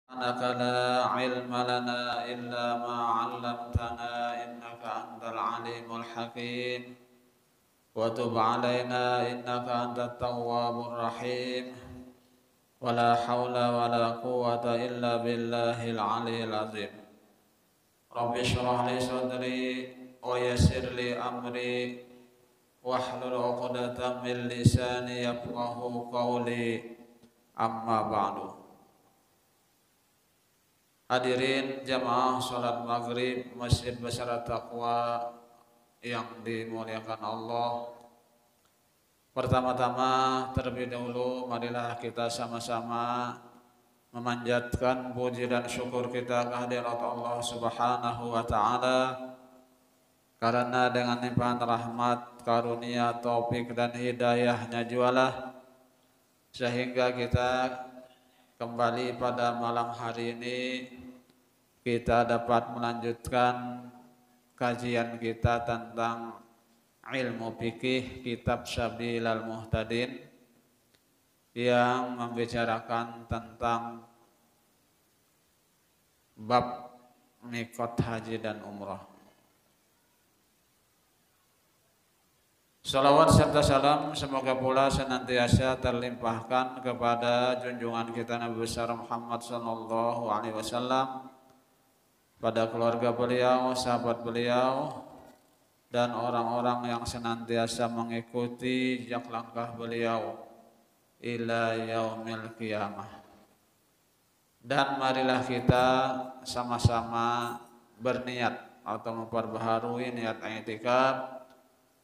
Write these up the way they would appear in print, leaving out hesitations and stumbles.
سبحانك لا علم لنا إلا ما علمتنا إنك أنت العليم الحكيم وتب علينا إنك أنت التواب الرحيم ولا حول ولا قوة إلا بالله العلي العظيم رب اشرح لي صدري ويسر لي أمري واحلل عقدة من لساني يفقه قولي أما بعد. Hadirin jamaah salat maghrib Masjid Besar Taqwa yang dimuliakan Allah. Pertama-tama terlebih dahulu marilah kita sama-sama memanjatkan puji dan syukur kita kehadirat Allah Subhanahu wa taala, karena dengan limpahan rahmat, karunia, taufik dan hidayahnya jualah sehingga kita kembali pada malam hari ini kita dapat melanjutkan kajian kita tentang ilmu fikih kitab Sabilal Muhtadin yang membicarakan tentang bab mikot haji dan umrah. Salawat serta salam semoga pula senantiasa terlimpahkan kepada junjungan kita Nabi besar Muhammad sallallahu alaihi wasallam, pada keluarga beliau, sahabat beliau, dan orang-orang yang senantiasa mengikuti jejak langkah beliau ila yaumil qiyamah. Dan marilah kita sama-sama berniat atau memperbaharui niat i'tikaf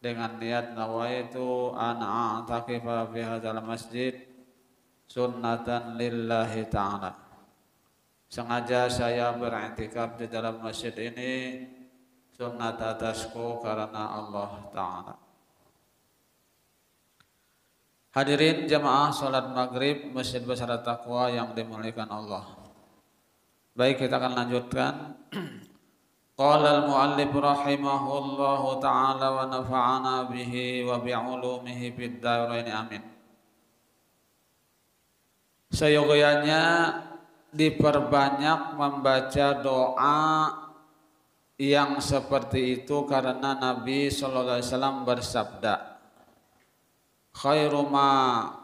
dengan niat nawaitu an a'takifa fi hadzal masjid sunnatan lillahi ta'ala. Sengaja saya beriktikaf di dalam masjid ini sunnat atasku karena Allah Ta'ala. Hadirin jamaah salat maghrib Masjid Besar Taqwa yang dimuliakan Allah. Baik, kita akan lanjutkan. Qala al-muallif rahimahullahu ta'ala wa nafa'ana bihi wa bi'ulumihi fid dharain amin. Seyogyanya diperbanyak membaca doa yang seperti itu karena Nabi sallallahu alaihi wasallam bersabda, khairu ma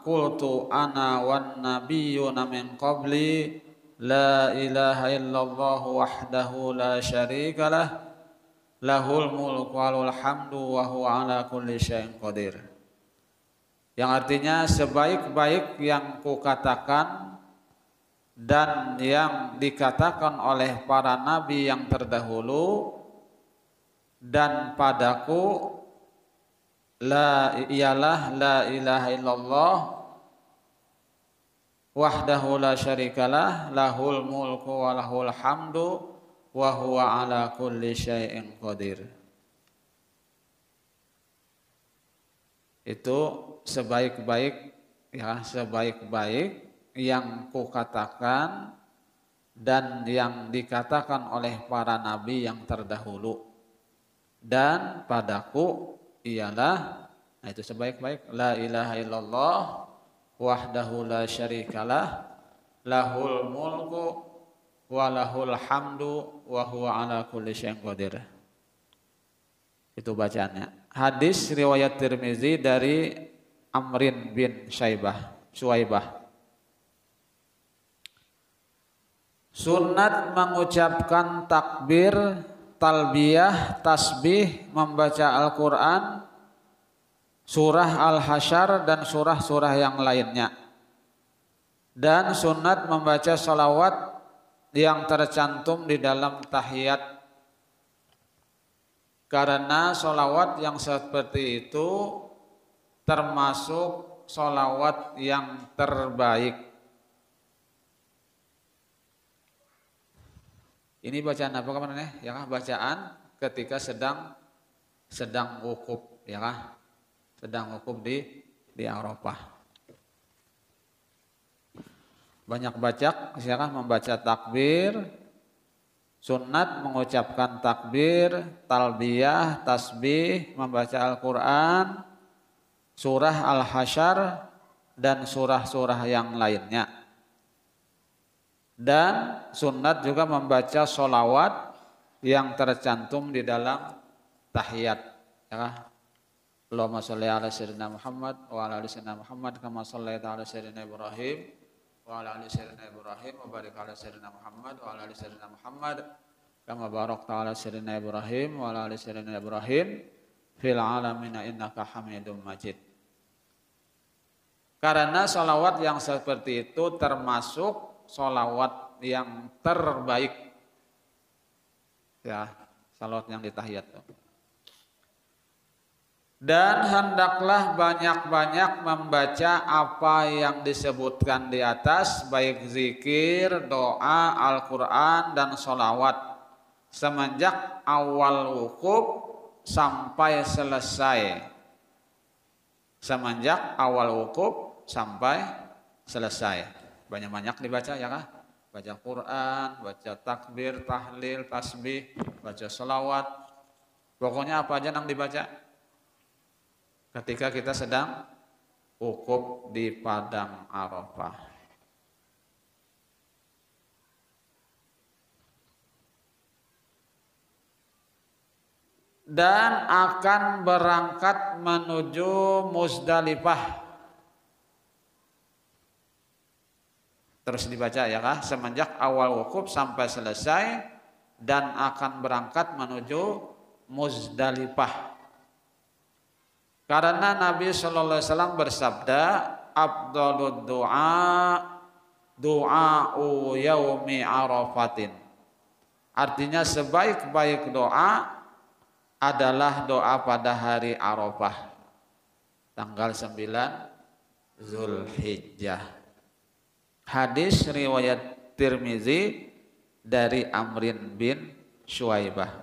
qultu ana wan nabiyyuna min qabli la ilaha illallah wahdahu la syarikalah lahul mulku walul hamdu wa huwa ala kulli syai'in qadir. Yang artinya sebaik-baik yang kukatakan dan yang dikatakan oleh para nabi yang terdahulu dan padaku ialah la ilaha illallah wahdahu la syarikalah lahul mulku wa lahul hamdu wa huwa ala kulli syai'in qadir. Itu sebaik-baik yang kukatakan dan yang dikatakan oleh para nabi yang terdahulu dan padaku ialah, nah itu sebaik-baik la ilaha illallah wahdahu la syarikalah lahul mulku wa lahul hamdu wa huwa ala kulli syai'in qadir. Itu bacaannya. Hadis riwayat Tirmizi dari Amrin bin Suwaibah. Sunat mengucapkan takbir, talbiyah, tasbih, membaca Al-Quran, surah Al-Hasyr dan surah-surah yang lainnya. Dan sunat membaca salawat yang tercantum di dalam tahiyat. Karena salawat yang seperti itu termasuk salawat yang terbaik. Ini bacaan apa kemana ya kah? Bacaan ketika sedang wukuf ya kah? Sedang wukuf di Arafah. Banyak baca, silakan membaca takbir, sunat mengucapkan takbir, talbiyah, tasbih, membaca Al-Quran, surah Al-Hasyr dan surah-surah yang lainnya. Dan sunat juga membaca sholawat yang tercantum di dalam tahiyat, ya. Allahumma sholli ala sayyidina Muhammad wa ala ali sayyidina Muhammad kama shallaita ala sayyidina Ibrahim wa ala ali sayyidina Ibrahim wa barik ala sayyidina Muhammad wa ala ali sayyidina Muhammad kama barakta ala sayyidina Ibrahim wa ala ali sayyidina Ibrahim fil alamin innaka Hamidum Majid. Karena sholawat yang seperti itu termasuk sholawat yang terbaik, ya, sholawat yang di tahiyat. Dan hendaklah banyak-banyak membaca apa yang disebutkan di atas, baik zikir, doa, Al-Quran, dan sholawat semenjak awal wukuf sampai selesai. Semenjak awal wukuf sampai selesai. Banyak-banyak dibaca, ya kah? Baca Quran, baca takbir, tahlil, tasbih, baca sholawat. Pokoknya apa aja yang dibaca ketika kita sedang wukuf di padang Arafah. Dan akan berangkat menuju Muzdalifah. Terus dibaca, ya kah? Semenjak awal wukuf sampai selesai dan akan berangkat menuju Muzdalifah. Karena Nabi sallallahu alaihi wasallam bersabda, afdhalud du'a'u yaumi Arafatin. Artinya sebaik-baik doa adalah doa pada hari Arafah, tanggal 9 Zulhijjah. Hadis riwayat Tirmizi dari Amrin bin Syuaibah.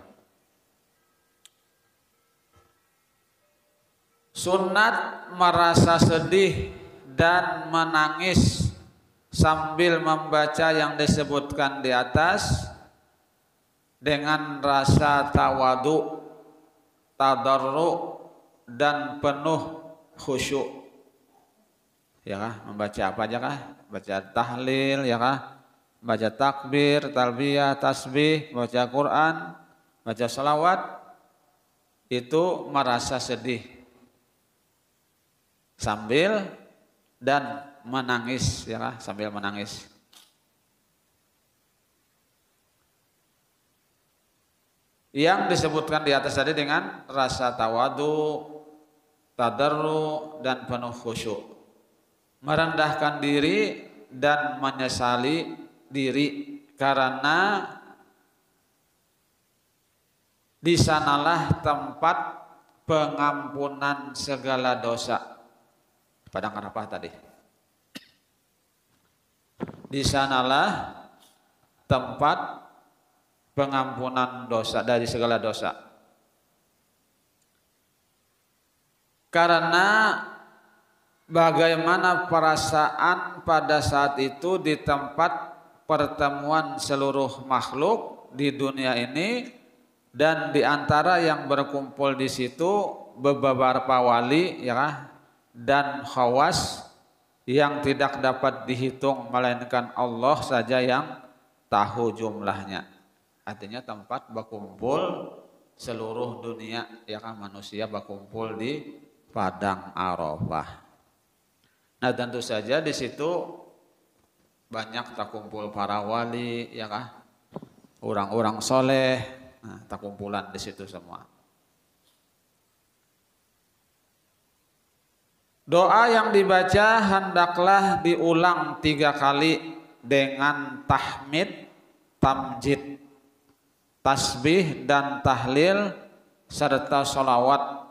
Sunat merasa sedih dan menangis sambil membaca yang disebutkan di atas dengan rasa tawadu, tadarru, dan penuh khusyuk. Ya kah? Membaca apa aja kah? Baca tahlil, ya kah? Baca takbir, talbiyah, tasbih, baca Quran, baca salawat, itu merasa sedih sambil dan menangis, ya kah? Sambil menangis. Yang disebutkan di atas tadi dengan rasa tawadu, tadarru, dan penuh khusyuk, merendahkan diri dan menyesali diri, karena di sanalah tempat pengampunan segala dosa. Padang Arafah tadi. Di sanalah tempat pengampunan dosa dari segala dosa. Karena bagaimana perasaan pada saat itu di tempat pertemuan seluruh makhluk di dunia ini, dan di antara yang berkumpul di situ beberapa wali, ya, dan khawas yang tidak dapat dihitung melainkan Allah saja yang tahu jumlahnya. Artinya tempat berkumpul seluruh dunia, ya kan, manusia berkumpul di padang Arafah. Nah, tentu saja di situ banyak terkumpul para wali, ya kan, orang-orang soleh, nah, terkumpulan di situ semua. Doa yang dibaca hendaklah diulang 3 kali dengan tahmid, tamjid, tasbih, dan tahlil serta sholawat,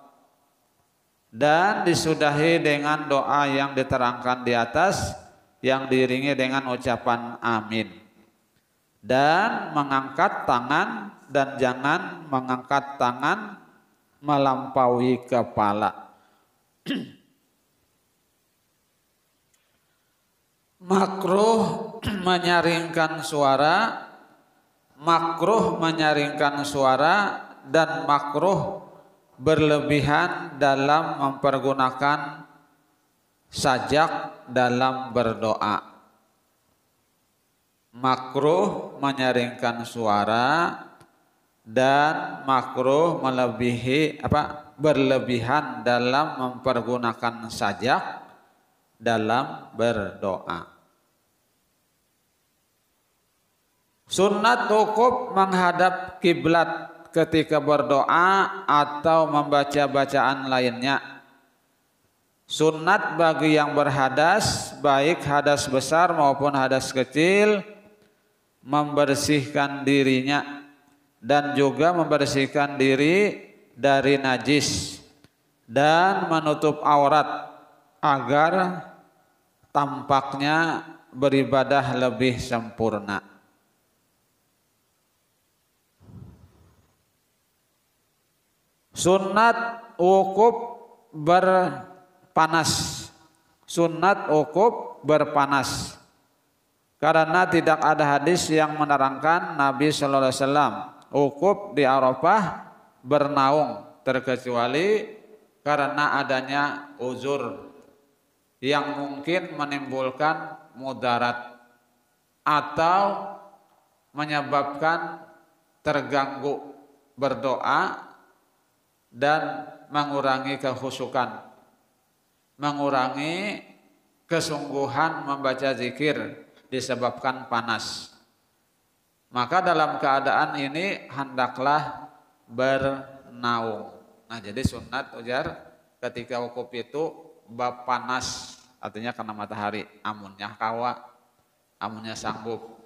dan disudahi dengan doa yang diterangkan di atas yang diiringi dengan ucapan amin, dan mengangkat tangan dan jangan mengangkat tangan melampaui kepala. Makruh menyaringkan suara, dan makruh berlebihan dalam mempergunakan sajak dalam berdoa. makruh menyaringkan suara, dan makruh berlebihan dalam mempergunakan sajak dalam berdoa. Sunnat wukuf menghadap kiblat ketika berdoa atau membaca bacaan lainnya. Sunnat bagi yang berhadas, baik hadas besar maupun hadas kecil, membersihkan dirinya dan juga membersihkan diri dari najis dan menutup aurat agar tampaknya beribadah lebih sempurna. Sunnat wukuf berpanas. Sunnat wukuf berpanas. Karena tidak ada hadis yang menerangkan Nabi sallallahu alaihi wasallam wukuf di Arafah bernaung, terkecuali karena adanya uzur yang mungkin menimbulkan mudarat atau menyebabkan terganggu berdoa dan mengurangi kekhusyukan, mengurangi kesungguhan membaca zikir disebabkan panas. Maka dalam keadaan ini hendaklah bernaung. Nah, jadi sunat ujar ketika wukuf itu bab panas, artinya karena matahari, amunnya kawa, amunnya sanggup,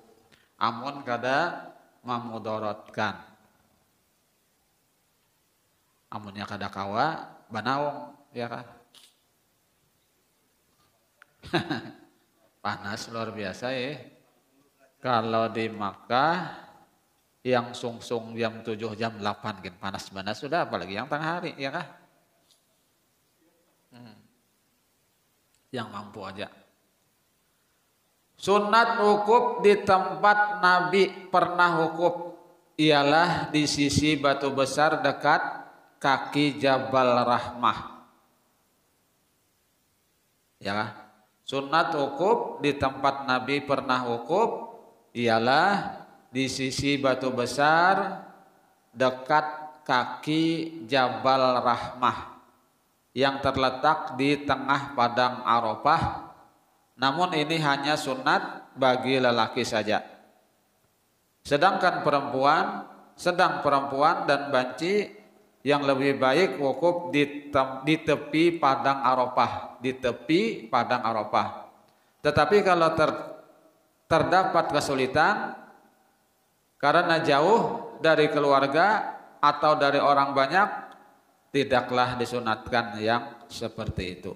amun kada memudorotkan, amunnya kada kawa banaung, ya kan? Panas luar biasa ya. Kalau di Makkah yang sungsung jam 7 jam 8 kan panas-panas sudah, apalagi yang tengah hari, ya kan? Yang mampu aja. Sunat wukuf di tempat Nabi pernah wukuf ialah di sisi batu besar dekat kaki Jabal Rahmah. Ya kan? Sunat wukuf di tempat Nabi pernah wukuf ialah di sisi batu besar dekat kaki Jabal Rahmah yang terletak di tengah padang Arafah. Namun ini hanya sunat bagi lelaki saja. Sedang perempuan dan banci yang lebih baik wukuf di tepi padang Arafah, di tepi padang Arafah. Tetapi kalau terdapat kesulitan karena jauh dari keluarga atau dari orang banyak, tidaklah disunatkan yang seperti itu.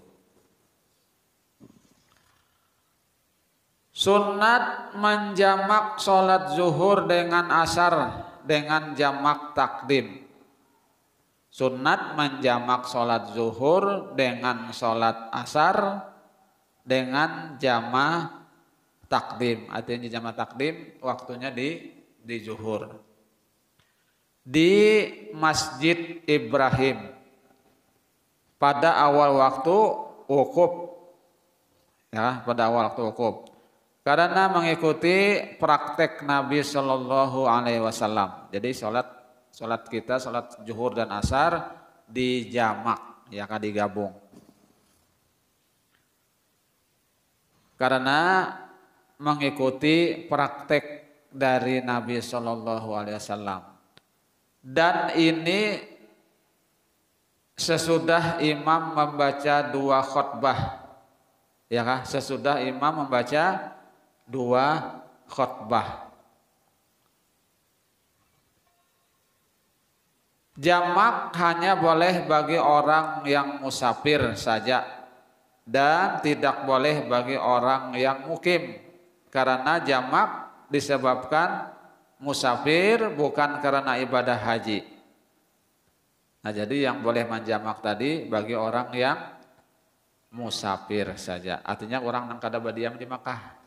Sunat menjamak sholat zuhur dengan asar dengan jamak takdim. Sunat menjamak sholat zuhur dengan sholat asar dengan jamak takdim. Artinya jamak takdim waktunya di zuhur. Di Masjid Ibrahim pada awal waktu wukuf, ya, pada awal waktu wukuf. Karena mengikuti praktek Nabi Shallallahu Alaihi Wasallam. Jadi sholat kita, sholat zuhur dan asar dijamak, ya kan, digabung. Karena mengikuti praktek dari Nabi Shallallahu Alaihi Wasallam. Dan ini sesudah imam membaca 2 khutbah, ya kan? Sesudah imam membaca 2 khutbah. Jamak hanya boleh bagi orang yang musafir saja dan tidak boleh bagi orang yang mukim, karena jamak disebabkan musafir bukan karena ibadah haji. Nah, jadi yang boleh menjamak tadi bagi orang yang musafir saja. Artinya orang yang kada berdiam di Makkah.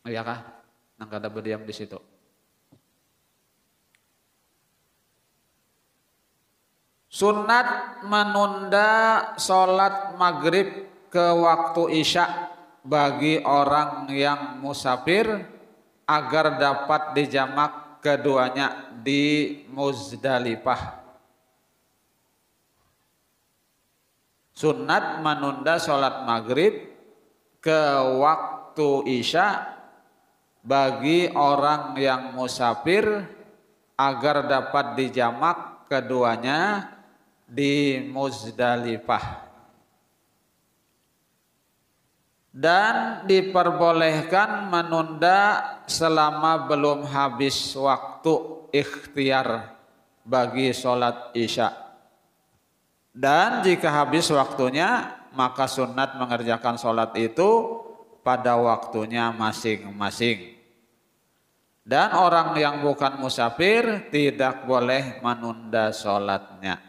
Iya kah? Yang kada berdiam di situ. Sunat menunda sholat maghrib ke waktu isya bagi orang yang musafir agar dapat dijamak keduanya di Muzdalifah. Sunat menunda sholat maghrib ke waktu isya bagi orang yang musafir agar dapat dijamak keduanya di Muzdalifah. Dan diperbolehkan menunda selama belum habis waktu ikhtiar bagi sholat isya. Dan jika habis waktunya, maka sunat mengerjakan sholat itu pada waktunya masing-masing. Dan orang yang bukan musafir tidak boleh menunda sholatnya.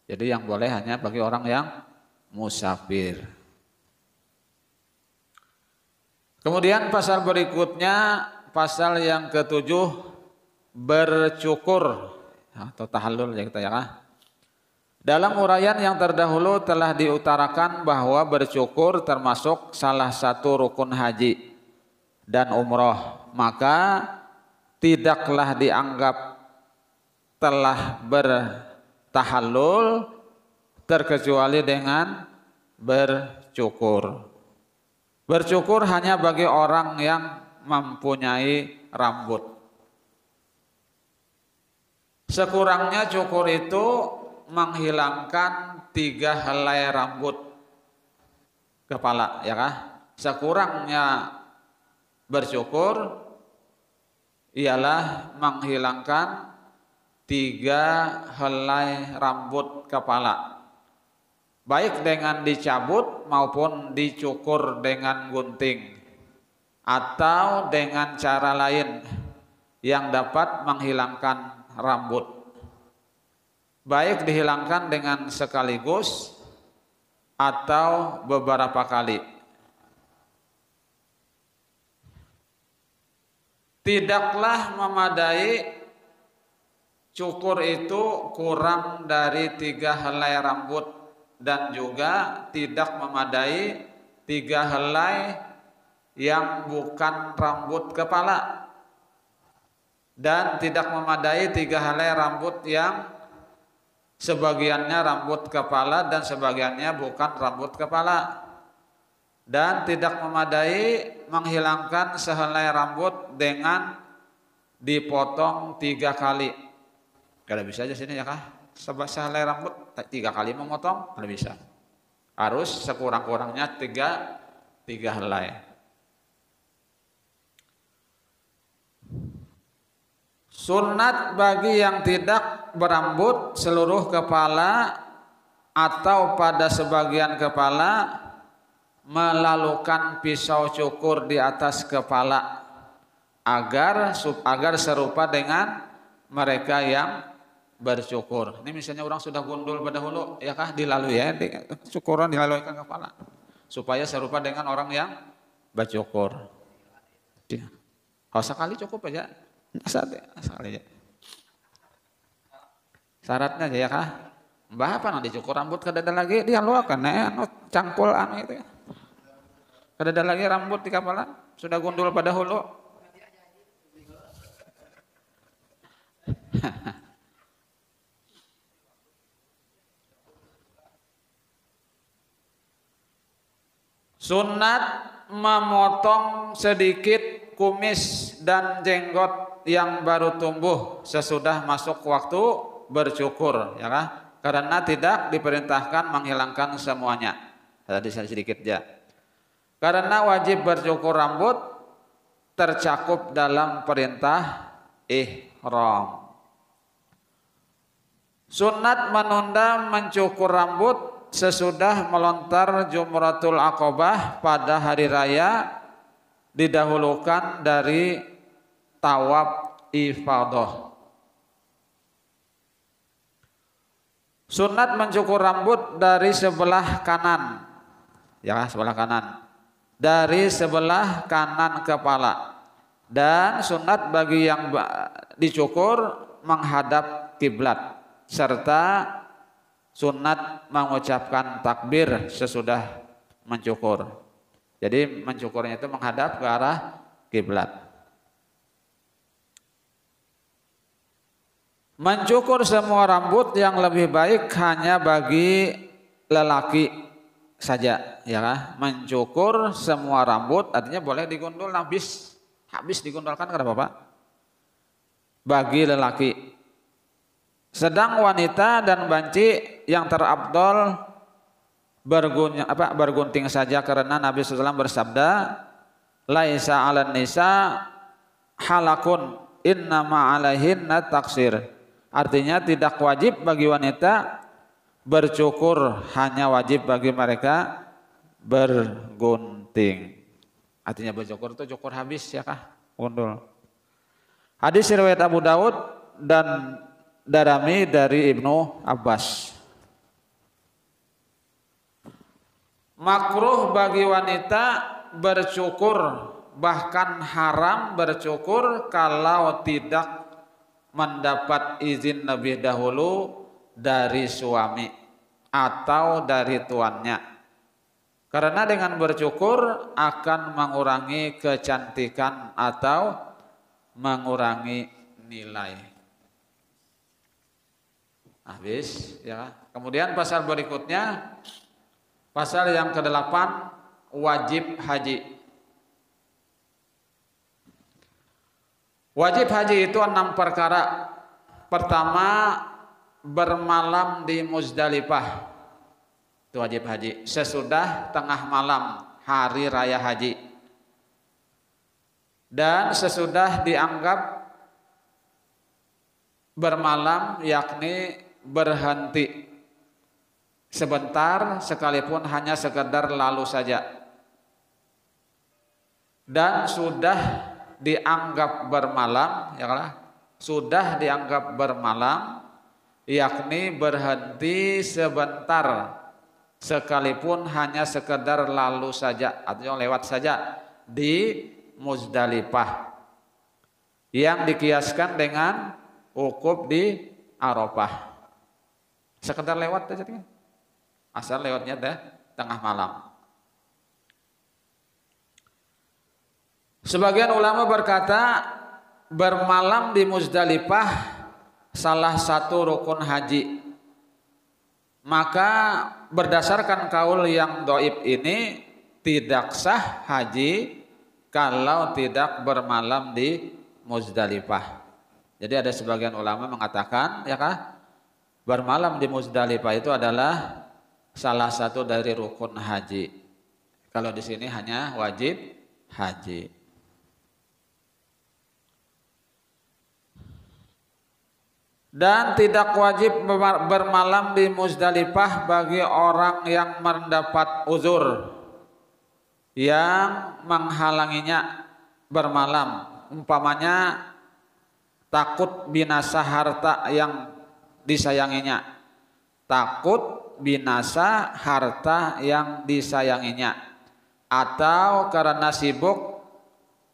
Jadi yang boleh hanya bagi orang yang musafir. Kemudian pasal berikutnya, pasal yang ketujuh, bercukur atau tahallul ya kita ya. Dalam uraian yang terdahulu telah diutarakan bahwa bercukur termasuk salah satu rukun haji dan umroh, maka tidaklah dianggap telah bertahallul terkecuali dengan bercukur. Bercukur hanya bagi orang yang mempunyai rambut. Sekurangnya cukur itu menghilangkan 3 helai rambut kepala, ya kah? Sekurangnya bercukur ialah menghilangkan 3 helai rambut kepala, baik dengan dicabut maupun dicukur dengan gunting atau dengan cara lain yang dapat menghilangkan rambut. Baik dihilangkan dengan sekaligus atau beberapa kali. Tidaklah memadai cukur itu kurang dari 3 helai rambut, dan juga tidak memadai 3 helai yang bukan rambut kepala, dan tidak memadai 3 helai rambut yang sebagiannya rambut kepala dan sebagiannya bukan rambut kepala, dan tidak memadai menghilangkan sehelai rambut dengan dipotong 3 kali. Kalau bisa aja sini ya kah? Sehelai rambut 3 kali memotong, kalau bisa. Harus sekurang-kurangnya 3 helai. Sunat bagi yang tidak berambut seluruh kepala atau pada sebagian kepala melalukan pisau cukur di atas kepala agar serupa dengan mereka yang bercukur. Ini misalnya orang sudah gundul pada hulu, ya kah, dilalui ya, cukuran dilaluikan kepala supaya serupa dengan orang yang bercukur. Kalau sekali cukup aja. Asal aja. Syaratnya aja ya kah? Mbah apa nanti cukur rambut kedada lagi dia luakan cangkul itu ya. Kedada lagi rambut di kepala sudah gundul pada hulu. Sunat memotong sedikit kumis dan jenggot yang baru tumbuh sesudah masuk waktu bercukur, ya kah? Karena tidak diperintahkan menghilangkan semuanya. Tadi sedikit ya. Karena wajib bercukur rambut tercakup dalam perintah ihram. Sunat menunda mencukur rambut sesudah melontar Jumratul Aqobah pada hari raya didahulukan dari tawaf ifadah. Sunat mencukur rambut dari sebelah kanan, ya sebelah kanan, dari sebelah kanan kepala, dan sunat bagi yang dicukur menghadap kiblat, serta sunat mengucapkan takbir sesudah mencukur. Jadi mencukurnya itu menghadap ke arah kiblat. Mencukur semua rambut yang lebih baik hanya bagi lelaki saja, ya kan? Mencukur semua rambut artinya boleh digundul habis digundulkan kada apa-apa bagi lelaki. Sedang wanita dan banci yang terabdol bergunting saja karena Nabi SAW bersabda, laisa 'alan nisa halakun innama 'alaihinna taksir. Artinya tidak wajib bagi wanita bercukur, hanya wajib bagi mereka bergunting. Artinya bercukur itu cukur habis ya kah? Gundul. Hadis riwayat Abu Daud dan Darami dari Ibnu Abbas. Makruh bagi wanita bercukur, bahkan haram bercukur kalau tidak mendapat izin lebih dahulu dari suami atau dari tuannya. Karena dengan bercukur akan mengurangi kecantikan atau mengurangi nilai. Habis ya. Kemudian pasal berikutnya, pasal yang ke-8, wajib haji. Wajib haji itu 6 perkara. Pertama, bermalam di Muzdalifah. Itu wajib haji. Sesudah tengah malam hari raya haji. Dan sesudah dianggap bermalam, yakni berhenti sebentar sekalipun hanya sekedar lalu saja. Dan sudah dianggap bermalam, ya kan? Sudah dianggap bermalam, yakni berhenti sebentar sekalipun hanya sekedar lalu saja atau lewat saja di Muzdalifah, yang dikiaskan dengan wukuf di Arafah. Sekedar lewat saja, asal lewatnya tengah malam. Sebagian ulama berkata bermalam di Muzdalifah salah satu rukun haji. Maka berdasarkan kaul yang dhaif ini tidak sah haji kalau tidak bermalam di Muzdalifah. Jadi ada sebagian ulama mengatakan ya kah, bermalam di Muzdalifah itu adalah salah satu dari rukun haji. Kalau di sini hanya wajib haji. Dan tidak wajib bermalam di Muzdalifah bagi orang yang mendapat uzur yang menghalanginya bermalam. Umpamanya takut binasa harta yang disayanginya. Takut binasa harta yang disayanginya. Atau karena sibuk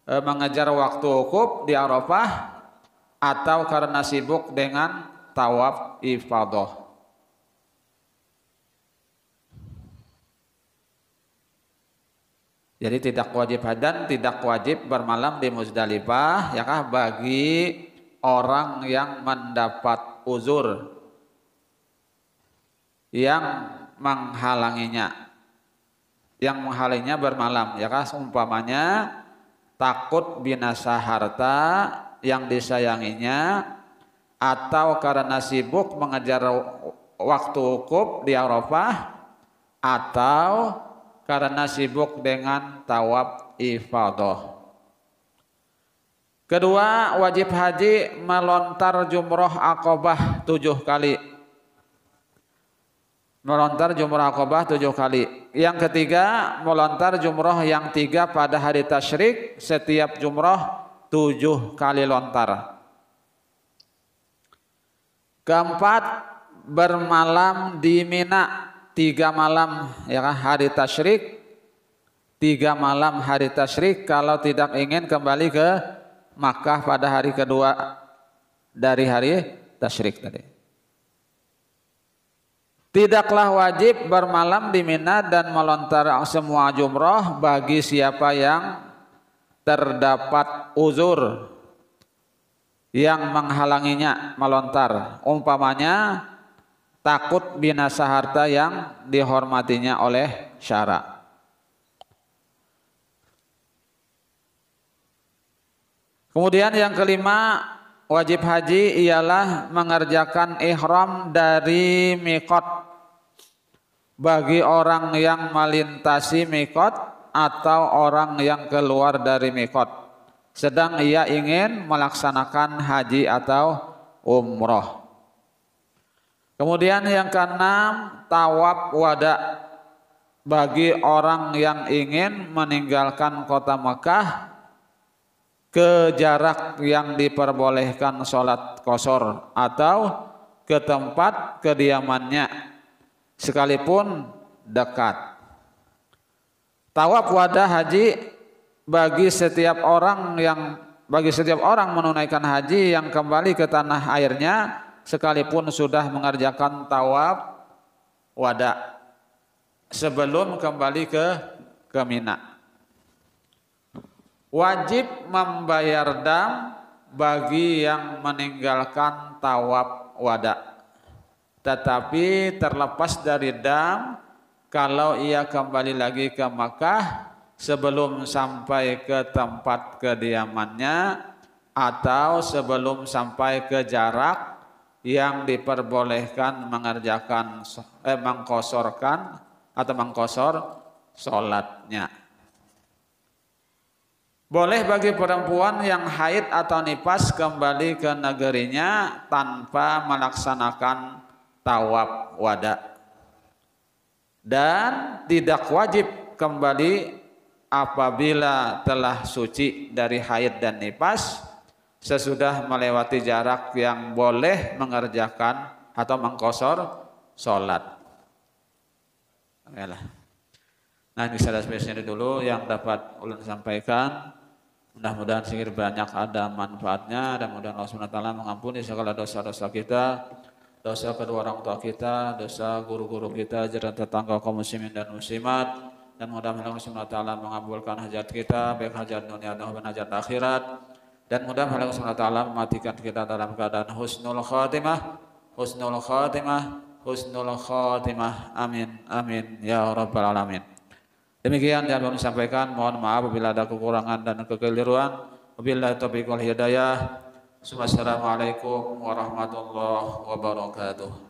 mengejar waktu wukuf di Arafah, atau karena sibuk dengan tawaf ifadah. Jadi tidak wajib dan tidak wajib bermalam di Muzdalifah ya kah bagi orang yang mendapat uzur yang menghalanginya, bermalam ya kah, umpamanya takut binasa harta yang disayanginya, atau karena sibuk mengejar waktu wukuf di Arafah, atau karena sibuk dengan tawaf ifadah. Kedua, wajib haji melontar jumroh Aqabah 7 kali. Melontar jumroh Aqabah 7 kali. Yang ketiga, melontar jumroh yang 3 pada hari tasyrik, setiap jumroh 7 kali lontar. Keempat, bermalam di Mina 3 malam ya kan, hari tasyrik. 3 malam hari tasyrik kalau tidak ingin kembali ke Makkah pada hari kedua dari hari tasyrik tadi. Tidaklah wajib bermalam di Mina dan melontar semua jumroh bagi siapa yang terdapat uzur yang menghalanginya melontar, umpamanya takut binasa harta yang dihormatinya oleh syara. Kemudian yang kelima, wajib haji ialah mengerjakan ihram dari miqat bagi orang yang melintasi miqat atau orang yang keluar dari miqat sedang ia ingin melaksanakan haji atau umroh. Kemudian yang keenam, tawaf wada bagi orang yang ingin meninggalkan kota Makkah ke jarak yang diperbolehkan sholat qashar atau ke tempat kediamannya sekalipun dekat. Tawaf wada haji bagi setiap orang menunaikan haji yang kembali ke tanah airnya sekalipun sudah mengerjakan tawaf wada sebelum kembali ke Mina. Wajib membayar dam bagi yang meninggalkan tawaf wada, tetapi terlepas dari dam kalau ia kembali lagi ke Makkah sebelum sampai ke tempat kediamannya atau sebelum sampai ke jarak yang diperbolehkan mengerjakan mengqasharkan atau mengqashar sholatnya. Boleh bagi perempuan yang haid atau nifas kembali ke negerinya tanpa melaksanakan tawaf wada, dan tidak wajib kembali apabila telah suci dari haid dan nifas sesudah melewati jarak yang boleh mengerjakan atau mengqashar sholat. Nah, ini salah spesial dulu yang dapat ulun sampaikan. Mudah-mudahan sedikit banyak ada manfaatnya dan mudah-mudahan Allah SWT mengampuni segala dosa-dosa kita, dosa kedua orang tua kita, dosa guru-guru kita, dan tetangga kaum muslimin dan muslimat. Dan mudah-mudahan Allah SWT mengabulkan hajat kita, baik hajat dunia dan hajat akhirat. Dan mudah-mudahan Allah SWT mematikan kita dalam keadaan husnul khatimah, husnul khatimah, husnul khatimah. Amin, amin, ya rabbal alamin. Demikian yang kami sampaikan. Mohon maaf apabila ada kekurangan dan kekeliruan. Wabillahi taufiq wal hidayah. Wassalamualaikum warahmatullahi wabarakatuh.